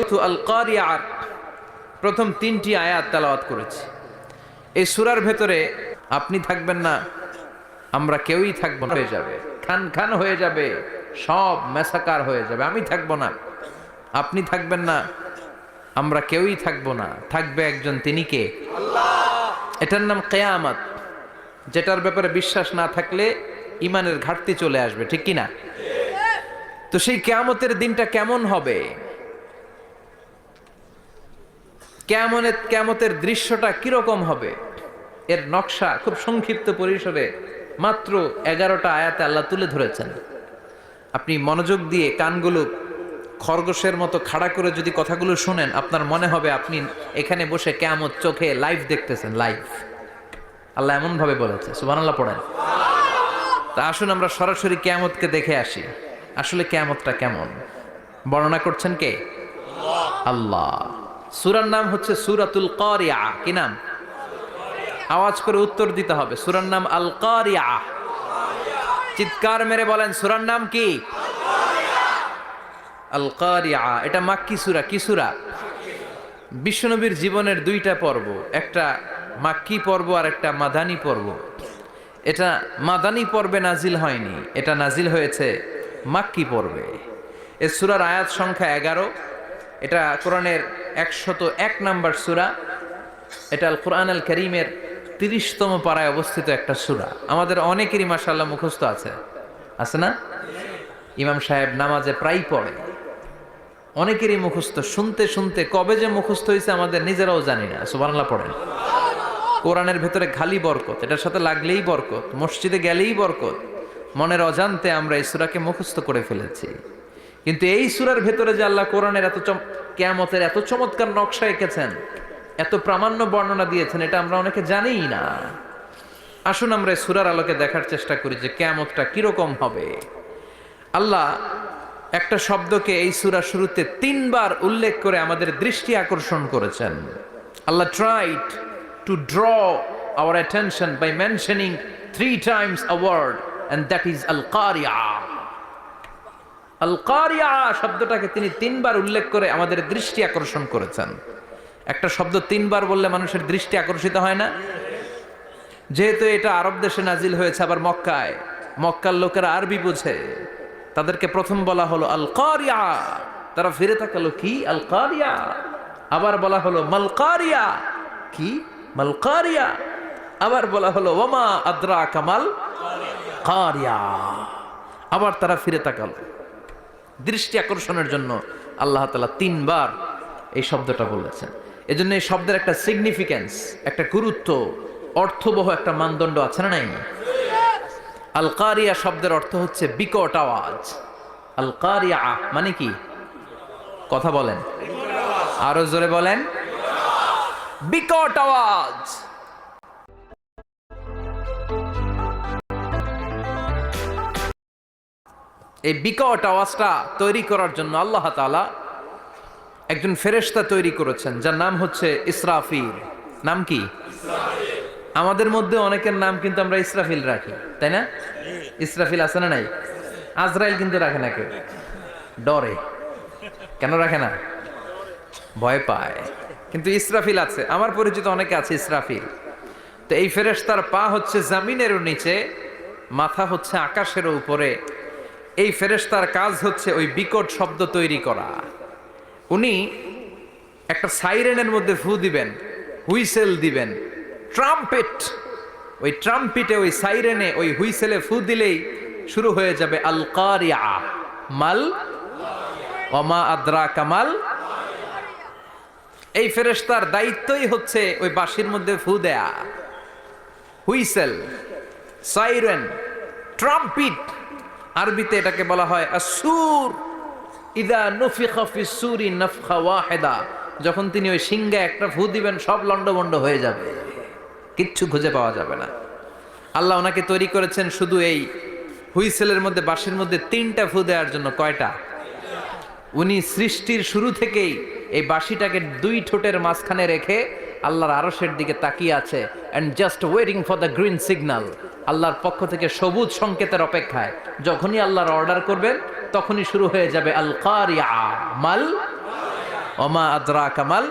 সূরাতু আল কারিয়ার প্রথম 3টি আয়াত তেলাওয়াত করেছি। এই সূরার ভেতরে আপনি থাকবেন না, আমরা কেউই থাকবো না, হয়ে যাবে খান খান হয়ে যাবে, সব মেসাকার হয়ে যাবে। আমি থাকবো না, আপনি থাকবেন না, আমরা কেউই থাকবো না, থাকবে একজন, তিনি কে? আল্লাহ। এটার নাম কিয়ামত, যেটার ব্যাপারে বিশ্বাস না থাকলে ইমানের ঘাটতি চলে আসবে, ঠিক কি না? তো সেই কিয়ামতের দিনটা কেমন হবে, কিয়ামতের দৃশ্যটা কিরকম হবে, এর নকশা খুব সংক্ষিপ্ত পরিসরে মাত্র 11টা আয়াতে আল্লাহ তুলে ধরেছেন। আপনি মনোযোগ দিয়ে কানগুলো খরগোশের মতো খাড়া করে যদি কথাগুলো শুনেন, আপনার মনে হবে আপনি এখানে বসে কিয়ামত চোখে লাইভ দেখতেছেন। লাইভ আল্লাহ এমন ভাবে বলেছে, সুবহানাল্লাহ পড়েন। তা আসুন আমরা সরাসরি কিয়ামতকে দেখে আসি। আসলে কিয়ামতটা কেমন বর্ণনা করছেন কে? আল্লাহ। সূরার নাম হচ্ছে সূরাতুল কারিয়া। কি নাম? আওয়াজ করে উত্তর দিতে হবে। সূরার নাম আল কারিয়া। চিৎকার মেরে বলেন, সূরার নাম কি? আল কারিয়া। এটা মাক্কি সূরা। কি সূরা? বিশ্বনবীর জীবনের 2টা পর্ব, একটা মাক্কি পর্ব আর একটা মাদানী পর্ব। এটা মাদানী পর্বে নাজিল হয়নি, এটা নাজিল হয়েছে মাক্কি পর্বে। এই সূরার আয়াত সংখ্যা 11। এটা কোরআনের 101 নম্বর সূরা। এটা আল কোরআন আল কারীমের 30তম পারায় অবস্থিত একটা সূরা। আমাদের অনেকেরই মাশাআল্লাহ মুখস্থ আছে, আছে না? ইমাম সাহেব নামাজে প্রায় পড়ে, অনেকেরই মুখস্থ। শুনতে শুনতে কবে যে মুখস্থ হয়েছে আমাদের নিজেরাও জানি না। সুবহানাল্লাহ পড়েন। কোরআনের ভেতরে খালি বরকত, এটার সাথে লাগলেই বরকত, মসজিদে গেলেই বরকত। মনের অজান্তে আমরা এই সূরাকে মুখস্থ করে ফেলেছি। কিন্তু এই সূরার ভেতরে যে আল্লাহ কোরআনের কিয়ামতের এত চমৎকার নকশা এঁকেছেন, এত প্রামাণ্য বর্ণনা দিয়েছেন, এটা আমরা অনেকে জানিই না। আসুন আমরা এই সূরার আলোকে দেখার চেষ্টা করি যে কিয়ামতটা কিরকম হবে। আল্লাহ একটা শব্দকে এই সূরার শুরুতে 3 বার উল্লেখ করে আমাদের দৃষ্টি আকর্ষণ করেছেন। আল্লাহ tried to draw our attention by mentioning 3 times a word, and that is al-Qari'ah. al-Qari'ah শব্দটাকে তিনি 3 বার উল্লেখ করে আমাদের দৃষ্টি আকর্ষণ করেছেন। একটা শব্দ 3 বার বললে মানুষের দৃষ্টি আকর্ষিত হয় না? যেহেতু এটা আরব দেশে নাজিল হয়েছে, আবার মক্কায়, মক্কার লোকেরা আরবি বুঝে, তাদেরকে প্রথম বলা হলো আল-কারিয়া। তারা ফিরে তাকালো, কি আল-কারিয়া? আবার বলা হলো মাল-কারিয়া। কি মাল-কারিয়া? আবার বলা হলো ওয়ামা আদরাকা মাল-কারিয়া। আবার তারা ফিরে তাকালো। দৃষ্টি আকর্ষণের জন্য আল্লাহ তাআলা 3 বার এই শব্দটা বলেছেন। এজন্য এই শব্দের একটা সিগনিফিকেন্স, একটা গুরুত্ব, অর্থবহ একটা মানদণ্ড আছে না নাই? আল কারিয়া শব্দের অর্থ হচ্ছে বিকট আওয়াজ। আল কারিয়া মানে কি? কথা বলেন, আরো জোরে বলেন। বিকট আওয়াজ। এই বিকট আওয়াজটা তৈরি করার জন্য আল্লাহ তাআলা একজন ফেরেশতা তৈরি করেছেন, যার নাম হচ্ছে ইসরাফিল। নাম কি? আমাদের মধ্যে অনেকের নাম কিন্তু আমরা ইসরাফিল রাখি, তাই না? ইসরাফিল আছে না নাই? আজরাইল কিন্তু রাখে না কেউ, ডরে। কেন রাখে না? ভয় পায়। কিন্তু ইসরাফিল আছে, আমার পরিচিত অনেকে আছে ইসরাফিল। তো এই ফেরেশতার পা হচ্ছে জমিনেরও নিচে, মাথা হচ্ছে আকাশের উপরে। এই ফেরেশতার কাজ হচ্ছে ওই বিকট শব্দ তৈরি করা। উনি একটা সাইরেনের মধ্যে ফু দিবেন, হুইসেল দিবেন, ট্রাম্পেট। ওই ট্রাম্পিটে, ওই সাইরেনে, ওই হুইসেলে ফু দিলেই শুরু হয়ে যাবে আল কারিয়া। মাল ওমা আদরাকা মাল। এই ফেরেশতার দায়িত্বই হচ্ছে ওই বাঁশির মধ্যে ফু দেয়া। হুইসেল, সাইরেন, ট্রাম্পিট, আরবিতে এটাকে বলা হয় আসুর। ইদা নুফিখা ফিস সূরি নাফখা ওয়াহিদা। যখন তিনি ওই সিংহে একটা ফু দিবেন, সব লন্ডভন্ড হয়ে যাবে, কিচ্ছু খুঁজে পাওয়া যাবে না। আল্লাহ ওনাকে তৈরি করেছেন শুধু এই হুইসেলের মধ্যে, বাঁশির মধ্যে 3টা ফু দেওয়ার জন্য। কয়টা? উনি সৃষ্টির শুরু থেকেই এই বাঁশিটাকে 2 ঠোঁটের মাঝখানে রেখে আল্লাহর আরশের দিকে তাকিয়ে আছে, and just waiting for the green signal. আল্লাহর পক্ষ থেকে সবুজ সংকেতের অপেক্ষায়। যখনই আল্লাহর অর্ডার করবেন তখনই শুরু হয়ে যাবে আল কারিয়া। মাল ওমা আদরা কামাল